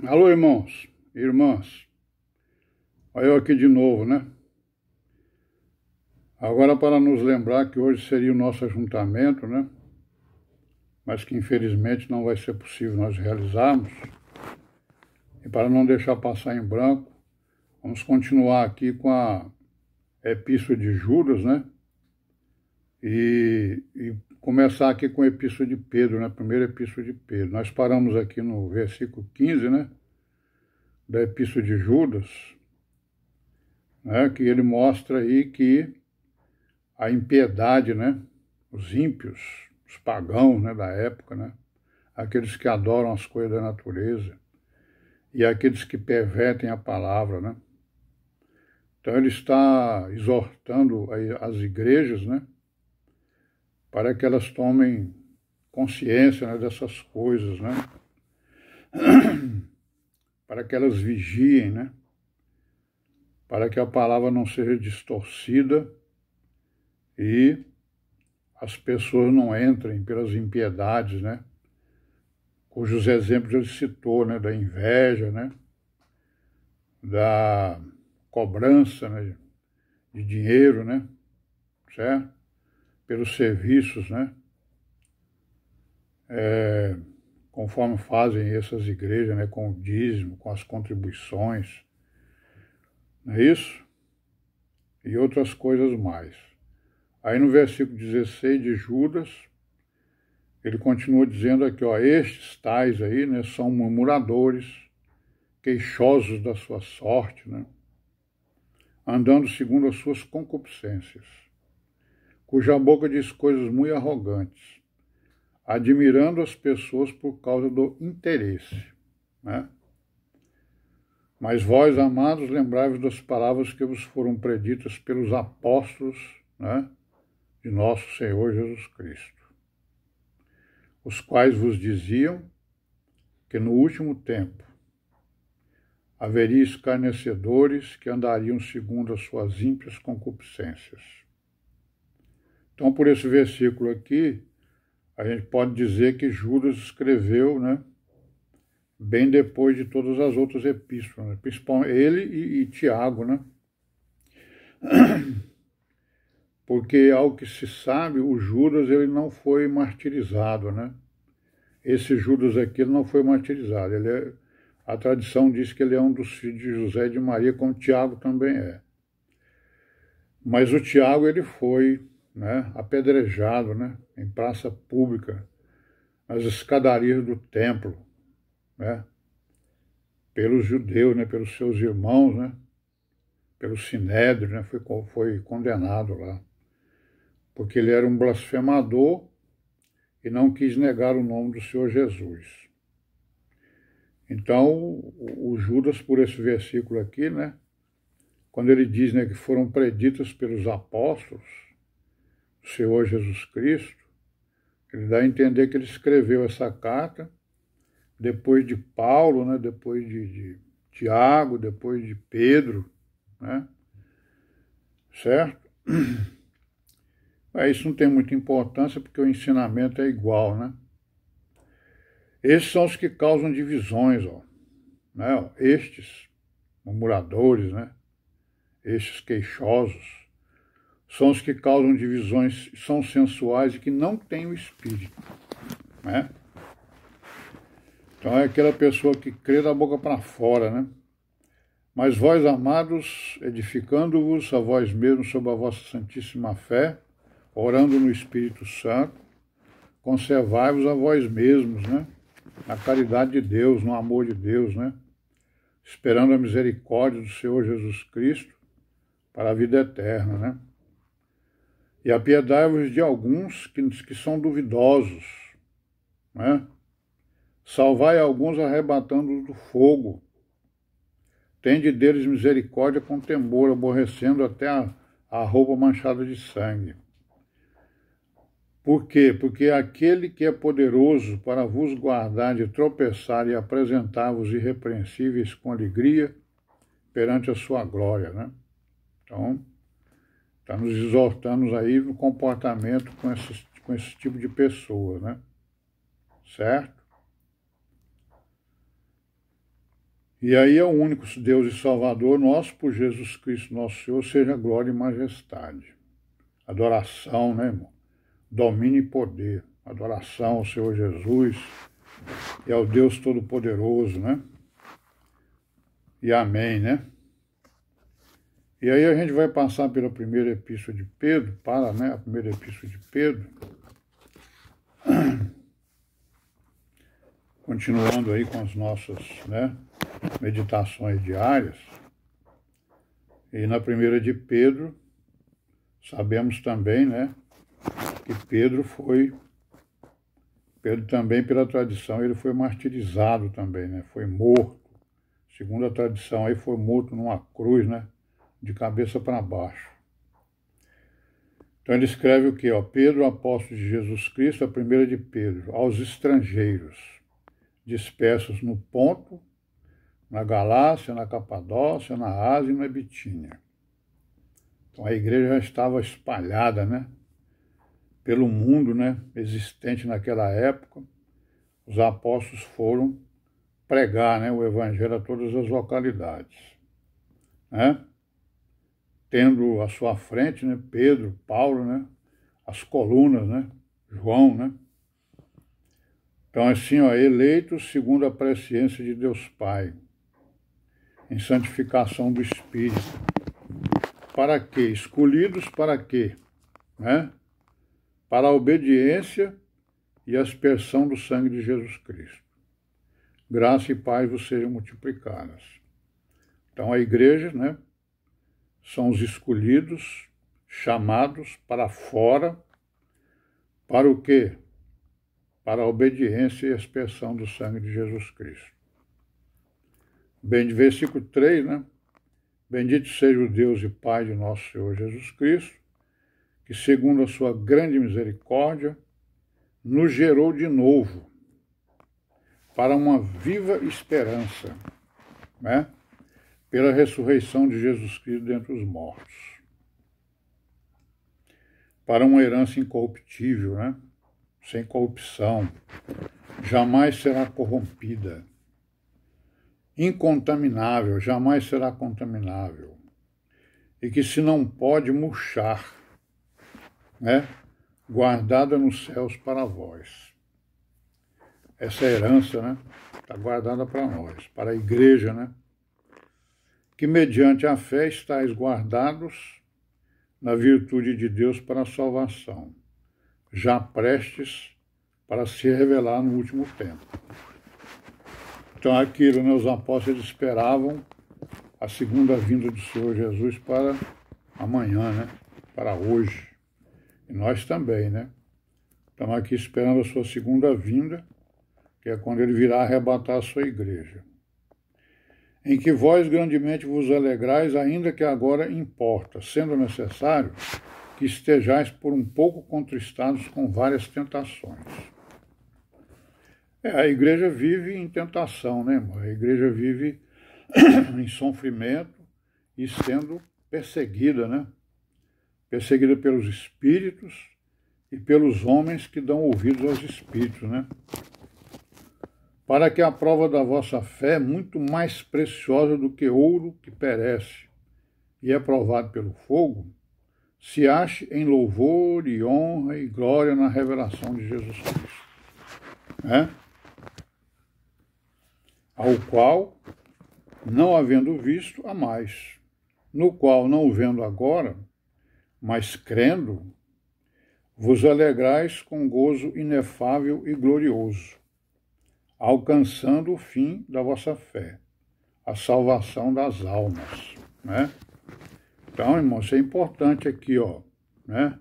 Alô, irmãos e irmãs. Olha eu aqui de novo, né? Agora para nos lembrar que hoje seria o nosso ajuntamento, né? Mas que infelizmente não vai ser possível nós realizarmos. E para não deixar passar em branco, vamos continuar aqui com a Epístola de Judas, né? E começar aqui com a Epístola de Pedro, né? Primeira Epístola de Pedro. Nós paramos aqui no versículo 15, né? Da Epístola de Judas, né? Que ele mostra aí que a impiedade, né? Os ímpios, os pagãos, né? Da época, né? Aqueles que adoram as coisas da natureza e aqueles que pervertem a palavra, né? Então ele está exortando as igrejas, né? Para que elas tomem consciência, né, dessas coisas, né? Para que elas vigiem, né? Para que a palavra não seja distorcida e as pessoas não entrem pelas impiedades, né? Cujos exemplos ele citou, né? Da inveja, né? Da cobrança, né? De dinheiro, né? Certo? Pelos serviços, né? Conforme fazem essas igrejas, né? Com o dízimo, com as contribuições, não é isso? E outras coisas mais. Aí no versículo 16 de Judas, ele continua dizendo aqui, ó, estes tais aí, né, são murmuradores, queixosos da sua sorte, né, andando segundo as suas concupiscências, cuja boca diz coisas muito arrogantes, admirando as pessoas por causa do interesse, né? Mas vós, amados, lembrai-vos das palavras que vos foram preditas pelos apóstolos, né, de nosso Senhor Jesus Cristo, os quais vos diziam que no último tempo haveria escarnecedores que andariam segundo as suas ímpias concupiscências. Então, por esse versículo aqui, a gente pode dizer que Judas escreveu, né, bem depois de todas as outras epístolas, né, principalmente ele e Tiago, né? Porque, ao que se sabe, o Judas ele não foi martirizado, né? Esse Judas aqui ele não foi martirizado. A tradição diz que ele é um dos filhos de José e de Maria, como Tiago também é. Mas o Tiago ele foi, né, apedrejado, né, em praça pública, nas escadarias do templo, né, pelos judeus, né, pelos seus irmãos, né, pelo Sinédrio, né, foi condenado lá, porque ele era um blasfemador e não quis negar o nome do Senhor Jesus. Então, o Judas, por esse versículo aqui, né, quando ele diz, né, que foram preditas pelos apóstolos do Senhor Jesus Cristo, ele dá a entender que ele escreveu essa carta depois de Paulo, né, depois de Tiago, depois de Pedro, né, certo? Mas isso não tem muita importância porque o ensinamento é igual, né? Esses são os que causam divisões, ó, né? Ó, estes murmuradores, né? Estes queixosos, são os que causam divisões, são sensuais e que não têm o Espírito, né? Então é aquela pessoa que crê da boca para fora, né? Mas vós, amados, edificando-vos a vós mesmos sobre a vossa santíssima fé, orando no Espírito Santo, conservai-vos a vós mesmos, né? Na caridade de Deus, no amor de Deus, né? Esperando a misericórdia do Senhor Jesus Cristo para a vida eterna, né? E apiedai-vos de alguns que são duvidosos, né? Salvai alguns arrebatando-os do fogo. Tende deles misericórdia com temor, aborrecendo até a roupa manchada de sangue. Por quê? Porque aquele que é poderoso para vos guardar de tropeçar e apresentar-vos irrepreensíveis com alegria perante a sua glória, né? Então, está nos exortando aí no comportamento com esse tipo de pessoa, né? Certo? E aí é o único Deus e Salvador nosso, por Jesus Cristo nosso Senhor, seja glória e majestade. Adoração, né, irmão? Domínio e poder. Adoração ao Senhor Jesus e ao Deus Todo-Poderoso, né? E amém, né? E aí a gente vai passar pela primeira epístola de Pedro, a primeira epístola de Pedro, continuando aí com as nossas, né, meditações diárias. E na primeira de Pedro, sabemos também, né, que Pedro também, pela tradição, ele foi martirizado também, né, foi morto. Segundo a tradição, aí foi morto numa cruz, né, de cabeça para baixo. Então ele escreve o quê? Pedro, apóstolo de Jesus Cristo, a primeira de Pedro, aos estrangeiros, dispersos no Ponto, na Galácia, na Capadócia, na Ásia e na Bitínia. Então a igreja já estava espalhada, né, pelo mundo, né, existente naquela época. Os apóstolos foram pregar, né, o evangelho a todas as localidades, né? Tendo à sua frente, né, Pedro, Paulo, né, as colunas, né, João, né. Então assim, eleitos segundo a presciência de Deus Pai, em santificação do Espírito. Para quê? Escolhidos para quê? Né? Para a obediência e a aspersão do sangue de Jesus Cristo. Graça e paz vos sejam multiplicadas. Então a igreja, né, são os escolhidos, chamados para fora, para o quê? Para a obediência e a aspersão do sangue de Jesus Cristo. Bem, de versículo 3, né? Bendito seja o Deus e Pai de nosso Senhor Jesus Cristo, que segundo a sua grande misericórdia, nos gerou de novo para uma viva esperança, né? Pela ressurreição de Jesus Cristo dentre os mortos, para uma herança incorruptível, né? Sem corrupção, jamais será corrompida, incontaminável, jamais será contaminável, e que se não pode murchar, né? Guardada nos céus para vós. Essa herança, né, está guardada para nós, para a igreja, né? Que mediante a fé estáis guardados na virtude de Deus para a salvação, já prestes para se revelar no último tempo. Então aquilo, né, os apóstolos esperavam a segunda vinda do Senhor Jesus para amanhã, né, para hoje. E nós também, né? Estamos aqui esperando a sua segunda vinda, que é quando ele virá arrebatar a sua igreja. Em que vós grandemente vos alegrais, ainda que agora importa, sendo necessário que estejais por um pouco contristados com várias tentações. A igreja vive em tentação, né, irmão? A igreja vive em sofrimento e sendo perseguida, né? Perseguida pelos espíritos e pelos homens que dão ouvidos aos espíritos, né? Para que a prova da vossa fé, muito mais preciosa do que ouro que perece e é provado pelo fogo, se ache em louvor e honra e glória na revelação de Jesus Cristo, né? Ao qual, não havendo visto, há mais, no qual, não vendo agora, mas crendo, vos alegrais com gozo inefável e glorioso, alcançando o fim da vossa fé, a salvação das almas, né? Então, irmão, isso é importante aqui, né?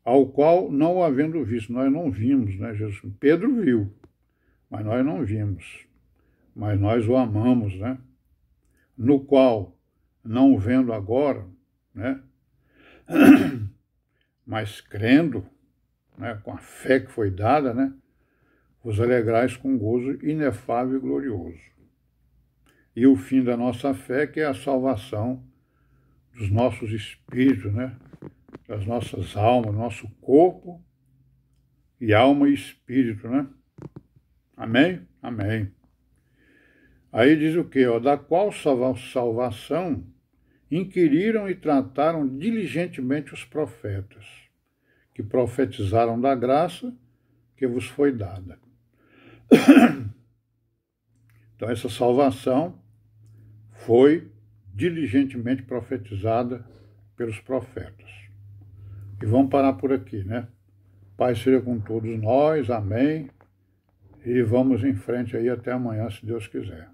Ao qual, não havendo visto, nós não vimos, né, Jesus? Pedro viu, mas nós não vimos, mas nós o amamos, né? No qual, não vendo agora, né, mas crendo, né, com a fé que foi dada, né, vos alegrais com gozo inefável e glorioso. E o fim da nossa fé, que é a salvação dos nossos espíritos, né, das nossas almas, nosso corpo e alma e espírito, né? Amém? Amém. Aí diz o quê? Da qual salvação inquiriram e trataram diligentemente os profetas, que profetizaram da graça que vos foi dada. Então essa salvação foi diligentemente profetizada pelos profetas. E vamos parar por aqui, né? Pai seja com todos nós, amém. E vamos em frente aí até amanhã, se Deus quiser.